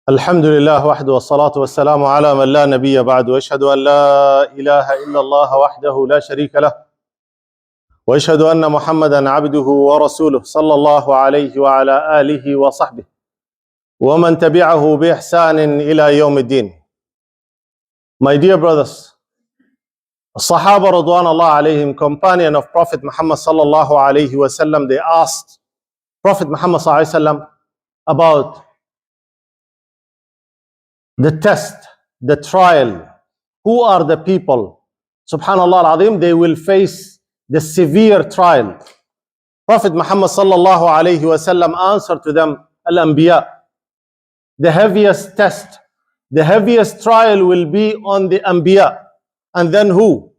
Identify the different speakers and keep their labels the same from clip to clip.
Speaker 1: الحمد لله وحده والصلاة والسلام على من لا نبي بعد وأشهد أن لا إله إلا الله وحده لا شريك له وأشهد أن محمدا عبده ورسوله صلى الله عليه وعلى آله وصحبه ومن تبعه بإحسان إلى يوم الدين. My dear brothers, Sahaba Radwanullah alayhim, companion of Prophet Muhammad sallallahu alayhi wasallam, they asked Prophet Muhammad sallallahu alayhi wasallam about the test, the trial. Who are the people, subhanallah al-azim, they will face the severe trial? Prophet Muhammad sallallahu alayhi wasallam answered to them, Al-Anbiya, the heaviest test, the heaviest trial will be on the Anbiya. And then who?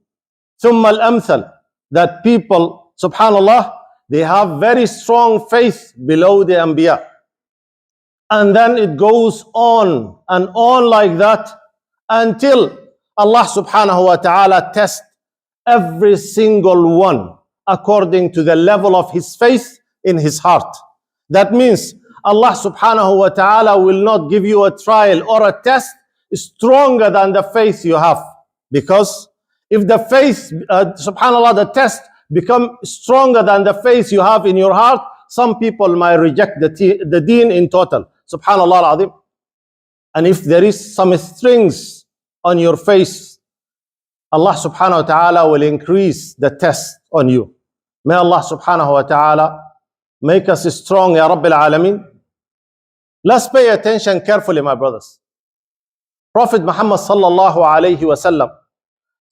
Speaker 1: Thumma al-amthal, that people, subhanallah, they have very strong faith below the Anbiya. And then it goes on and on like that until Allah subhanahu wa ta'ala tests every single one according to the level of his faith in his heart. That means Allah subhanahu wa ta'ala will not give you a trial or a test stronger than the faith you have. Because if the faith, subhanallah, the test become stronger than the faith you have in your heart, some people might reject the deen in total. Subhanallah al-azim. And if there is some strings on your face, Allah subhanahu wa ta'ala will increase the test on you. May Allah subhanahu wa ta'ala make us strong, Ya Rabbil Alameen. Let's pay attention carefully, my brothers. Prophet Muhammad sallallahu alayhi wasallam,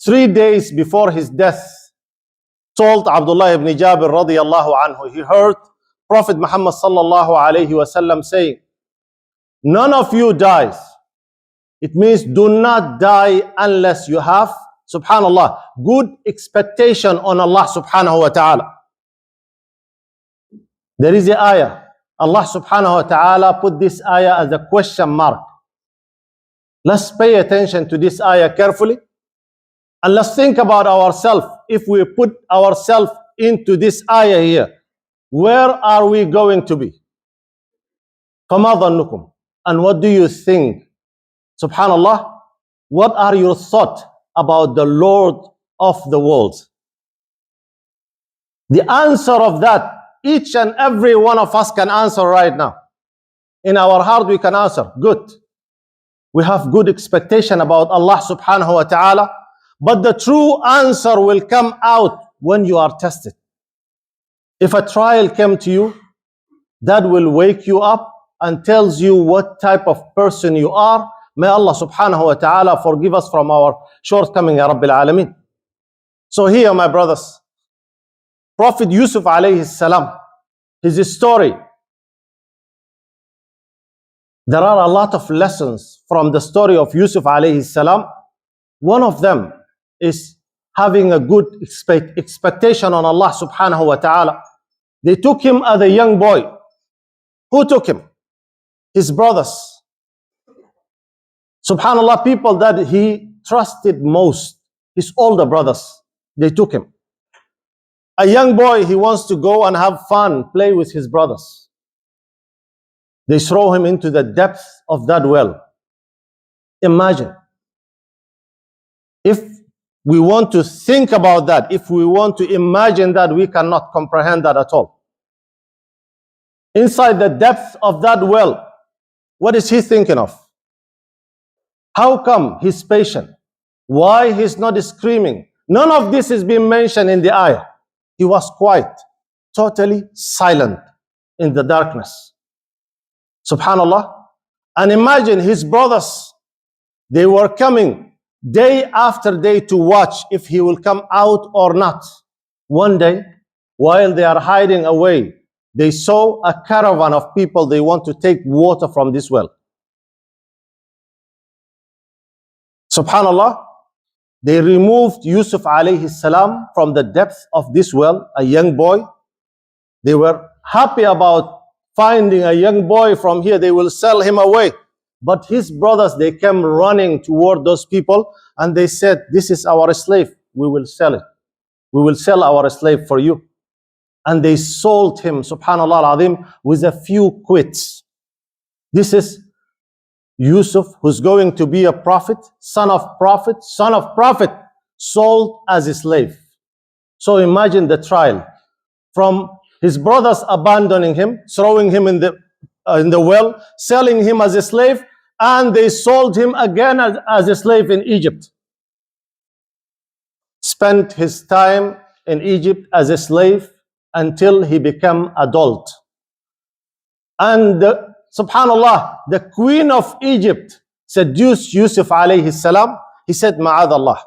Speaker 1: 3 days before his death, told Abdullah ibn Jabir radiyallahu anhu, he heard Prophet Muhammad sallallahu alayhi wasallam saying, none of you dies. It means do not die unless you have, subhanallah, good expectation on Allah subhanahu wa ta'ala. There is a ayah. Allah subhanahu wa ta'ala put this ayah as a question mark. Let's pay attention to this ayah carefully. And let's think about ourselves. If we put ourselves into this ayah here, where are we going to be? فَمَا ظَنُّكُمْ? And what do you think? Subhanallah, what are your thoughts about the Lord of the world? The answer of that, each and every one of us can answer right now. In our heart we can answer, good. We have good expectation about Allah subhanahu wa ta'ala, but the true answer will come out when you are tested. If a trial came to you, that will wake you up and tells you what type of person you are. May Allah subhanahu wa ta'ala forgive us from our shortcoming, Ya Rabbil Alameen. So here, my brothers, Prophet Yusuf alayhi salam, his story, there are a lot of lessons from the story of Yusuf alayhi salam. One of them is having a good expectation on Allah subhanahu wa ta'ala. They took him as a young boy. Who took him? His brothers. Subhanallah, people that he trusted most, his older brothers, they took him. A young boy, he wants to go and have fun, play with his brothers. They throw him into the depth of that well. Imagine. If we want to think about that, if we want to imagine that, we cannot comprehend that at all. Inside the depth of that well, what is he thinking of? How come he's patient? Why he's not screaming? None of this is being mentioned in the ayah. He was quiet, totally silent in the darkness. Subhanallah. And imagine his brothers, they were coming day after day to watch if he will come out or not. One day, while they are hiding away, they saw a caravan of people, they want to take water from this well. Subhanallah, they removed Yusuf alayhi salam from the depth of this well, a young boy. They were happy about finding a young boy from here, they will sell him away. But his brothers, they came running toward those people and they said, this is our slave, we will sell it. We will sell our slave for you. And they sold him, subhanallah al-azim, with a few quits. This is Yusuf, who's going to be a prophet, son of prophet, sold as a slave. So imagine the trial. From his brothers abandoning him, throwing him in the well, selling him as a slave, and they sold him again as a slave in Egypt. Spent his time in Egypt as a slave until he became adult. And subhanallah, the queen of Egypt seduced Yusuf alayhi salam. He said, Ma'adallah,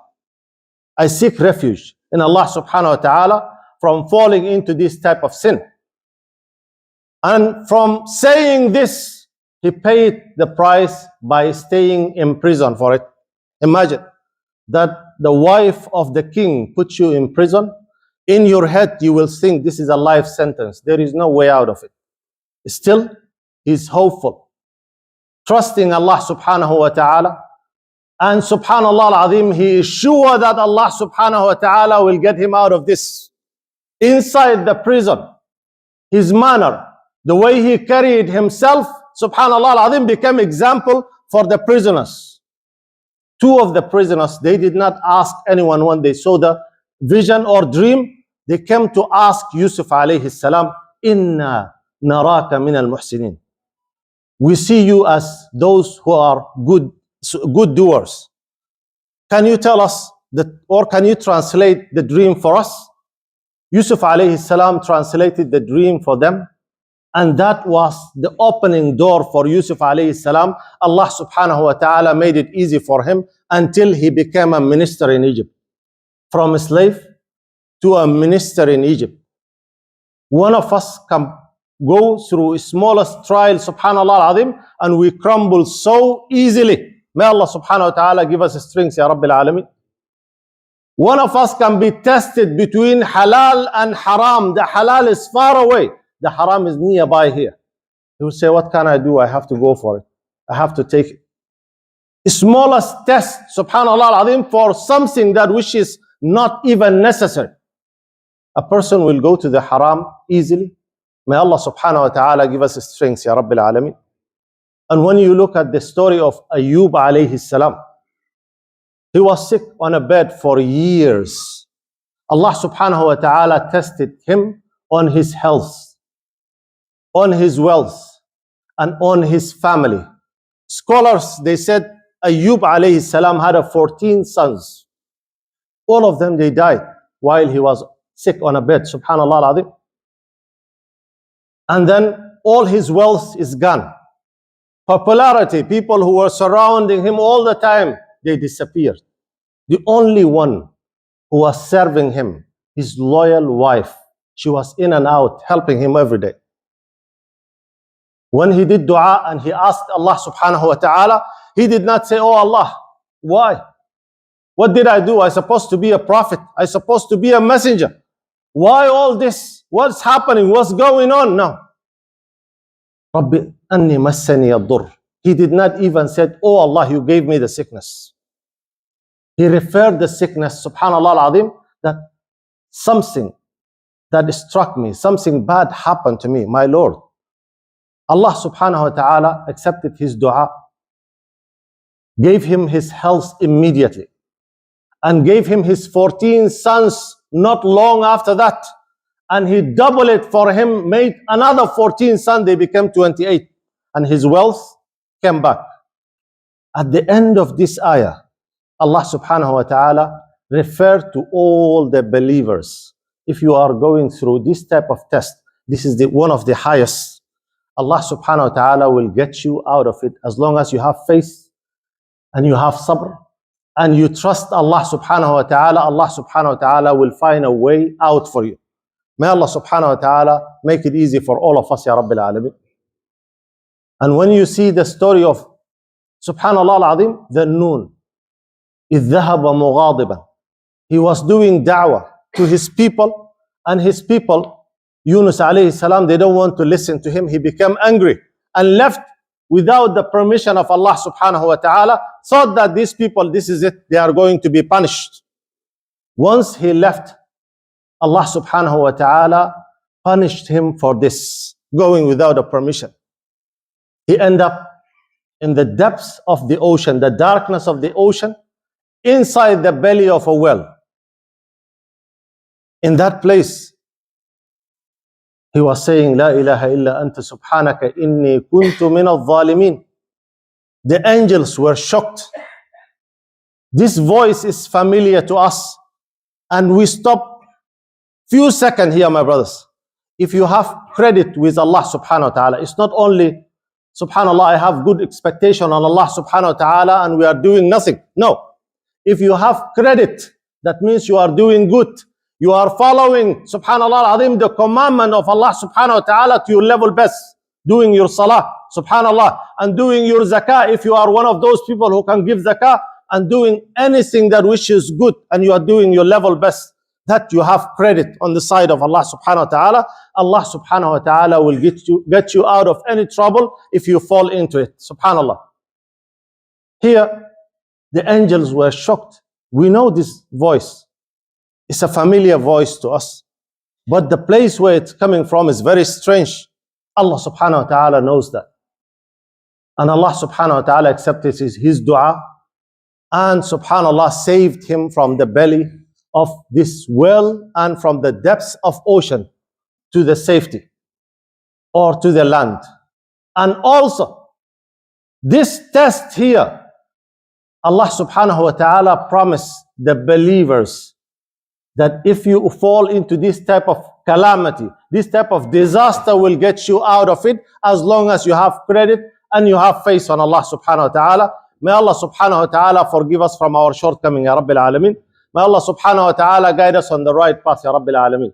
Speaker 1: I seek refuge in Allah subhanahu wa ta'ala from falling into this type of sin. And from saying this, he paid the price by staying in prison for it. Imagine that the wife of the king puts you in prison. In your head, you will think this is a life sentence. There is no way out of it. Still, he's hopeful, trusting Allah subhanahu wa ta'ala. And subhanallah al-azim, he is sure that Allah subhanahu wa ta'ala will get him out of this. Inside the prison, his manner, the way he carried himself, subhanallah al-azim, became example for the prisoners. Two of the prisoners, they did not ask anyone when they saw the vision or dream. They came to ask Yusuf alayhi salam, Inna naraka min al-muhsinin. We see you as those who are good doers. Can you tell us or can you translate the dream for us? Yusuf alayhi salam translated the dream for them, and that was the opening door for Yusuf alayhi salam. Allah subhanahu wa ta'ala made it easy for him until he became a minister in Egypt. From a slave to a minister in Egypt. One of us can go through smallest trial, subhanallah al-azim, and we crumble so easily. May Allah subhanahu wa ta'ala give us strength, Ya Rabbil Alameen. One of us can be tested between halal and haram. The halal is far away. The haram is nearby here. He will say, what can I do? I have to go for it. I have to take it. The smallest test, subhanallah al-azim, for something that which is not even necessary. A person will go to the haram easily. May Allah subhanahu wa ta'ala give us strength, Ya Rabbil Alameen. And when you look at the story of Ayyub alayhi salam, he was sick on a bed for years. Allah subhanahu wa ta'ala tested him on his health, on his wealth, and on his family. Scholars, they said Ayyub alayhi salam had 14 sons. All of them, they died while he was sick on a bed, subhanallah al-azim. And then all his wealth is gone. Popularity, people who were surrounding him all the time, they disappeared. The only one who was serving him, his loyal wife, she was in and out, helping him every day. When he did dua and he asked Allah subhanahu wa ta'ala, he did not say, oh Allah, why? What did I do? I'm supposed to be a prophet. I'm supposed to be a messenger. Why all this? What's happening? What's going on? No. Rabbi anni massani ad-dur. He did not even say, oh Allah, you gave me the sickness. He referred the sickness, subhanallah al-azim, that something that struck me, something bad happened to me, my Lord. Allah subhanahu wa ta'ala accepted his dua, gave him his health immediately, and gave him his 14 sons not long after that. And he doubled it for him, made another 14 sons, they became 28. And his wealth came back. At the end of this ayah, Allah subhanahu wa ta'ala referred to all the believers. If you are going through this type of test, this is one of the highest. Allah subhanahu wa ta'ala will get you out of it as long as you have faith and you have sabr and you trust Allah subhanahu wa ta'ala. Allah subhanahu wa ta'ala will find a way out for you. May Allah subhanahu wa ta'ala make it easy for all of us, Ya Rabbil Alameen. And when you see the story of subhanallah al-azim, the noon, إِذْ ذَهَبَ مُغَاضِبًا. He was doing da'wah to his people, and his people, Yunus alayhi salam, they don't want to listen to him. He became angry and left without the permission of Allah subhanahu wa ta'ala, thought that these people, this is it, they are going to be punished. Once he left, Allah subhanahu wa ta'ala punished him for this, going without a permission. He ended up in the depths of the ocean, the darkness of the ocean, inside the belly of a well. In that place, he was saying, La ilaha illa anta subhanaka inni kuntu min al-zalimin. The angels were shocked. This voice is familiar to us. And we stop few seconds here, my brothers. If you have credit with Allah subhanahu wa ta'ala, it's not only, subhanallah, I have good expectation on Allah subhanahu wa ta'ala and we are doing nothing. No. If you have credit, that means you are doing good. You are following, subhanallah al-azim, the commandment of Allah subhanahu wa ta'ala to your level best. Doing your salah, subhanallah, and doing your zakah if you are one of those people who can give zakah, and doing anything that which is good, and you are doing your level best, that you have credit on the side of Allah subhanahu wa ta'ala. Allah subhanahu wa ta'ala will get you out of any trouble if you fall into it. Subhanallah. Here, the angels were shocked. We know this voice. It's a familiar voice to us. But the place where it's coming from is very strange. Allah subhanahu wa ta'ala knows that. And Allah subhanahu wa ta'ala accepted his dua. And subhanallah saved him from the belly of this well and from the depths of ocean to the safety or to the land. And also, this test here, Allah subhanahu wa ta'ala promised the believers that if you fall into this type of calamity, this type of disaster will get you out of it as long as you have credit and you have faith on Allah subhanahu wa ta'ala. May Allah subhanahu wa ta'ala forgive us from our shortcoming, Ya Rabbil Alameen. May Allah subhanahu wa ta'ala guide us on the right path, Ya Rabbil Alameen.